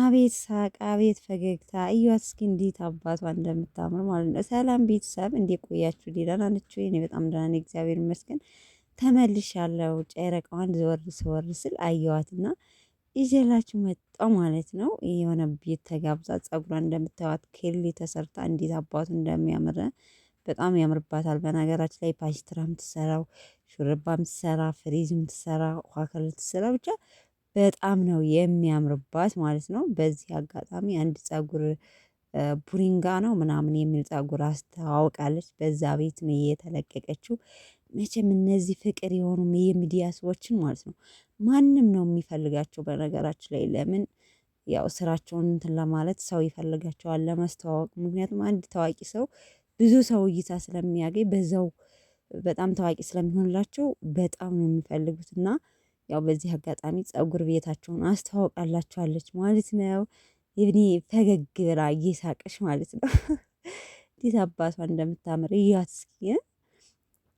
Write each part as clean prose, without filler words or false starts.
አቤት ሳቅ፣ አቤት ፈገግታ! እዩዋት እስኪ እንዴት አባቷ እንደምታምር ማለት ነው። ሰላም ቤተሰብ እንዴት ቆያችሁ? ደህና ናችሁ? እኔ በጣም ደህና ነኝ፣ እግዚአብሔር ይመስገን። ተመልሻለሁ። ጨረቃዋን ዘወር ስወር ስል አየዋትና ይዤላችሁ መጣሁ ማለት ነው። የሆነ ቤት ተጋብዛ ፀጉሯን እንደምታዩት ኬሊ ተሰርታ እንዴት አባቱ እንደሚያምር በጣም ያምርባታል። በነገራችን ላይ ፓጅትራ የምትሰራው ሹርባ የምትሰራ ፍሪዝ የምትሰራ ውሃ ከለር ትሰራ ብቻ በጣም ነው የሚያምርባት ማለት ነው። በዚህ አጋጣሚ አንድ ፀጉር ቡሪንጋ ነው ምናምን የሚል ፀጉር አስተዋውቃለች። በዛ ቤት ነው የተለቀቀችው። መቼም እነዚህ ፍቅር የሆኑ የሚዲያ ሰዎችን ማለት ነው ማንም ነው የሚፈልጋቸው። በነገራችን ላይ ለምን ያው ስራቸውን እንትን ለማለት ሰው ይፈልጋቸዋል ለማስተዋወቅ። ምክንያቱም አንድ ታዋቂ ሰው ብዙ ሰው እይታ ስለሚያገኝ በዛው በጣም ታዋቂ ስለሚሆንላቸው በጣም ነው የሚፈልጉት። እና ያው በዚህ አጋጣሚ ፀጉር ቤታቸውን አስተዋውቃላችኋለች ማለት ነው። እኔ ፈገግ ብላ እየሳቀች ማለት ነው። እንዴት አባቷ እንደምታምር እያት እስኪ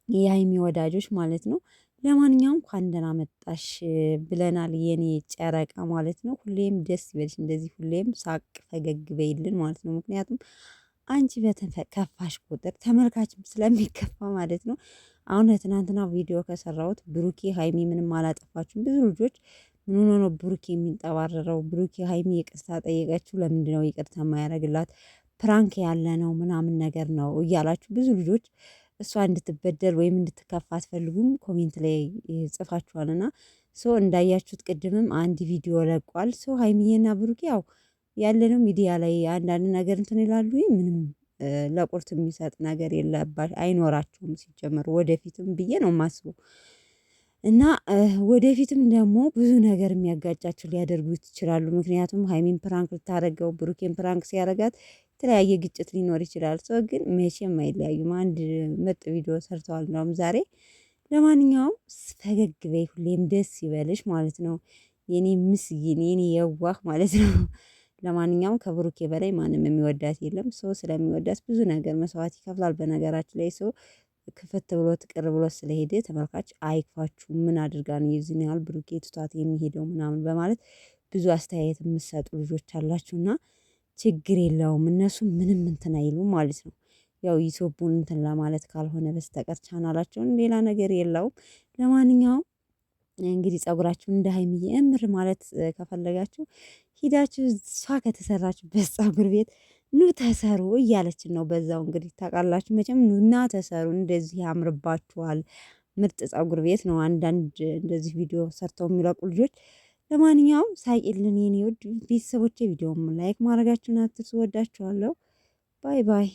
የሀይሚ ወዳጆች ማለት ነው። ለማንኛውም እንኳን ደህና መጣሽ ብለናል የኔ ጨረቃ ማለት ነው። ሁሌም ደስ ይበልሽ፣ እንደዚህ ሁሌም ሳቅ ፈገግ በይልን ማለት ነው። ምክንያቱም አንቺ በተከፋሽ ቁጥር ተመልካችም ስለሚከፋ ማለት ነው። አሁን ትናንትና ቪዲዮ ከሰራሁት ብሩኬ ሀይሚ ምንም አላጠፋችሁም። ብዙ ልጆች ምን ሆኖ ነው ብሩኬ የሚንጠባረረው? ብሩኬ ሀይሚ ይቅርታ ጠየቀችው፣ ለምንድነው ይቅርታ የማያደርግላት? ፕራንክ ያለ ነው ምናምን ነገር ነው እያላችሁ ብዙ ልጆች እሷ እንድትበደል ወይም እንድትከፋ አትፈልጉም። ኮሜንት ላይ ጽፋችኋል። እና ሶ እንዳያችሁት ቅድምም አንድ ቪዲዮ ለቋል። ሶ ሀይሚዬና ብሩኬ ያው ያለነው ሚዲያ ላይ አንዳንድ ነገር እንትን ይላሉ። ምንም ለቁርት የሚሰጥ ነገር የለባቸው አይኖራቸውም ሲጀመር ወደፊትም ብዬ ነው የማስበው። እና ወደፊትም ደግሞ ብዙ ነገር የሚያጋጫቸው ሊያደርጉት ይችላሉ። ምክንያቱም ሀይሚን ፕራንክ ልታደርገው ብሩኬን ፕራንክ ሲያደርጋት የተለያየ ግጭት ሊኖር ይችላል። ሰው ግን መቼም አይለያዩም። አንድ ምርጥ ቪዲዮ ሰርተዋል እንደውም ዛሬ። ለማንኛውም ፈገግ በይ፣ ሁሌም ደስ ይበልሽ ማለት ነው። የኔ ምስጊን የኔ የዋህ ማለት ነው። ለማንኛውም ከብሩኬ በላይ ማንም የሚወዳት የለም። ሰው ስለሚወዳት ብዙ ነገር መስዋዕት ይከፍላል። በነገራችን ላይ ሰው ክፍት ብሎት ቅር ብሎት ስለሄደ ተመልካች አይክፋችሁ፣ ምን አድርጋ ነው የዚህን ያህል ብሩኬ ትቷት የሚሄደው ምናምን በማለት ብዙ አስተያየት የምትሰጡ ልጆች አላችሁና ችግር የለውም። እነሱ ምንም እንትን አይሉም ማለት ነው። ያው ዩቲዩቡን እንትን ለማለት ካልሆነ በስተቀር ቻናላቸውን ሌላ ነገር የለውም። ለማንኛውም እንግዲህ ፀጉራችሁን እንደ ሀይሚዬ እምር ማለት ከፈለጋችሁ ሂዳችሁ እሷ ከተሰራችበት ፀጉር ቤት ኑ ተሰሩ እያለችን ነው። በዛው እንግዲህ ታውቃላችሁ መቼም ኑና ተሰሩ፣ እንደዚህ ያምርባችኋል። ምርጥ ፀጉር ቤት ነው። አንዳንድ እንደዚህ ቪዲዮ ሰርተው የሚለቁ ልጆች። ለማንኛውም ሳቂልን የኔ ውድ ቤተሰቦቼ፣ ቪዲዮም ላይክ ማድረጋችሁን አትርሱ። ወዳችኋለሁ። ባይ ባይ